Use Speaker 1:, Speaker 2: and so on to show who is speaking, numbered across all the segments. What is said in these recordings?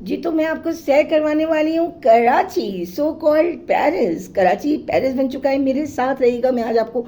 Speaker 1: जी, तो मैं आपको सैर करवाने वाली हूँ Karachi, so called Paris. Karachi Paris बन चुका है, मेरे साथ रहिएगा। मैं आज आपको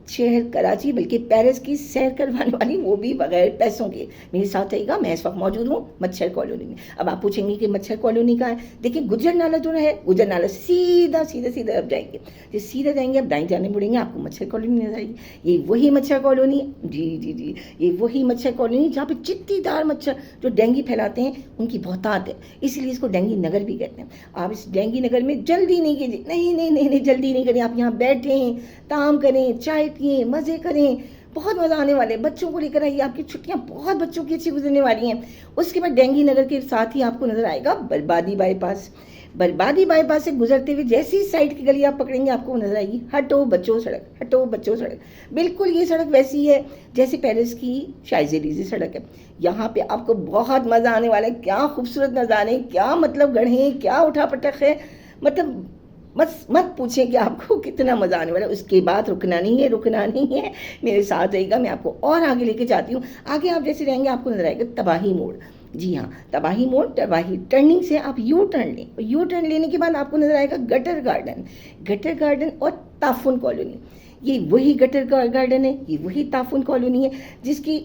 Speaker 1: शहर कराची बल्कि पेरिस की सैर करवाने वाली, वो भी बगैर पैसों के। मेरे साथ रहिएगा। मैं इस वक्त मौजूद हूँ मच्छर कॉलोनी में। अब आप पूछेंगे कि मच्छर कॉलोनी कहाँ है। देखिए, गुजर नाला जो है, गुजर नाला सीधा सीधा सीधा अब जाएंगे, जो सीधा जाएंगे अब दाएं जाने मुड़ेंगे, आपको मच्छर कॉलोनी नजर आएगी। ये वही मच्छर कॉलोनी, जी जी जी, ये वही मच्छर कॉलोनी जहाँ पे चित्तीदार मच्छर जो डेंगू फैलाते हैं उनकी बहुतात है, इसलिए इसको डेंगू नगर भी कहते हैं। आप इस डेंगू नगर में जल्दी नहीं कीजिए, नहीं नहीं नहीं नहीं, जल्दी नहीं करें। आप यहाँ बैठें, काम करें, चाय पिए, मज़े करें, बहुत मज़ा आने वाले। बच्चों को लेकर आइए, आपकी छुट्टियां बहुत बच्चों की अच्छी गुजरने वाली हैं। उसके बाद डेंगू नगर के साथ ही आपको नज़र आएगा बर्बादी बाईपास। बर्बादी बाईपास से गुजरते हुए जैसी साइड की गली आप पकड़ेंगे, आपको नजर आएगी हटो बच्चों सड़क, हटो बच्चों सड़क। बिल्कुल ये सड़क वैसी है जैसे पेरिस की शाइज़ेलीज़े सड़क है। यहाँ पे आपको बहुत मज़ा आने वाला है। क्या खूबसूरत नज़ारे, क्या मतलब गढ़े, क्या उठा पटक है, मतलब बस मत पूछें कि आपको कितना मज़ा आने वाला है। उसके बाद रुकना नहीं है, रुकना नहीं है, मेरे साथ रहेगा। मैं आपको और आगे लेके जाती हूँ। आगे आप जैसे रहेंगे आपको नजर आएगा तबाही मोड़। जी हाँ, तबाही मोड़, तबाही टर्निंग से आप यू टर्न लें। यू टर्न लेने के बाद आपको नजर आएगा गटर गार्डन। गटर गार्डन और ताफुन कॉलोनी, ये वही गटर गार्डन है, ये वही ताफुन कॉलोनी है जिसकी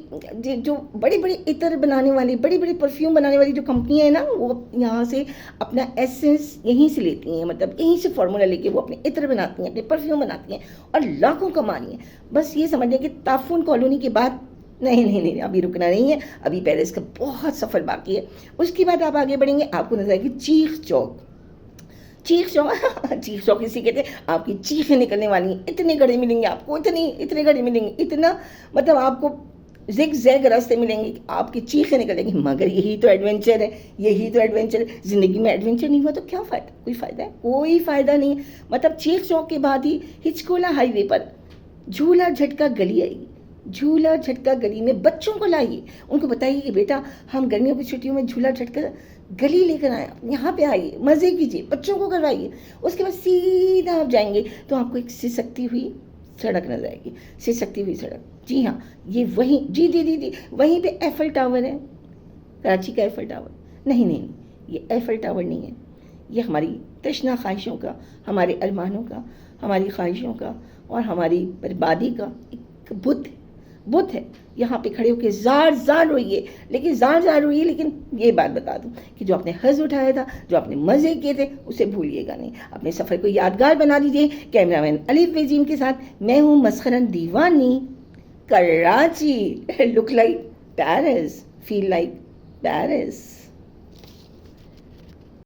Speaker 1: जो बड़ी बड़ी इत्र बनाने वाली, बड़ी बड़ी परफ्यूम बनाने वाली जो कंपनियां हैं ना, वो यहाँ से अपना एसेंस यहीं से लेती हैं, मतलब यहीं से फार्मूला लेके वो अपने इत्र बनाती हैं, अपने परफ्यूम बनाती हैं और लाखों कमा रही हैं। बस ये समझ लें कि ताफुन कॉलोनी के बाद नहीं नहीं नहीं, अभी रुकना नहीं है, अभी पेरिस का बहुत सफ़र बाकी है। उसके बाद आप आगे बढ़ेंगे, आपको नजर आएगी चीख चौक। चीख चौक चीख चौक इसी कहते हैं। आपकी चीखें निकलने वाली हैं, इतने गड्ढे मिलेंगे आपको, इतने गड्ढे मिलेंगे, इतना मतलब आपको जिग जैग रास्ते मिलेंगे, आपकी चीखें निकलेंगी। मगर यही तो एडवेंचर है, यही तो एडवेंचर है। ज़िंदगी में एडवेंचर नहीं हुआ तो क्या फ़ायदा, कोई फ़ायदा है, कोई फ़ायदा नहीं है। मतलब चीख चौक के बाद ही हिचकोला हाईवे पर झूला झटका गली आएगी। झूला झटका गली में बच्चों को लाइए, उनको बताइए कि बेटा हम गर्मियों की छुट्टियों में झूला झटका गली लेकर आए, यहाँ पे आइए, मज़े कीजिए, बच्चों को करवाइए। उसके बाद सीधा आप जाएंगे तो आपको एक सिसकती हुई सड़क नजर आएगी, सिसकती हुई सड़क। जी हाँ, ये वहीं, जी जी जी जी, वहीं पे एफल टावर है, कराची का एफल टावर। नहीं नहीं नहीं, ये एफल टावर नहीं है, ये हमारी तशना ख्वाहिशों का, हमारे अरमानों का, हमारी ख्वाहिशों का और हमारी बर्बादी का एक बुत है। यहाँ पे खड़े होकर जार जार रोइए, लेकिन जार जार रोइए, लेकिन ये बात बता दूं कि जो आपने हज़ उठाया था, जो आपने मज़े किए थे, उसे भूलिएगा नहीं। अपने सफ़र को यादगार बना दीजिए। कैमरामैन अलीफ वेजीम के साथ मैं हूँ मसखरन दीवानी। Karachi look like Paris, feel like Paris.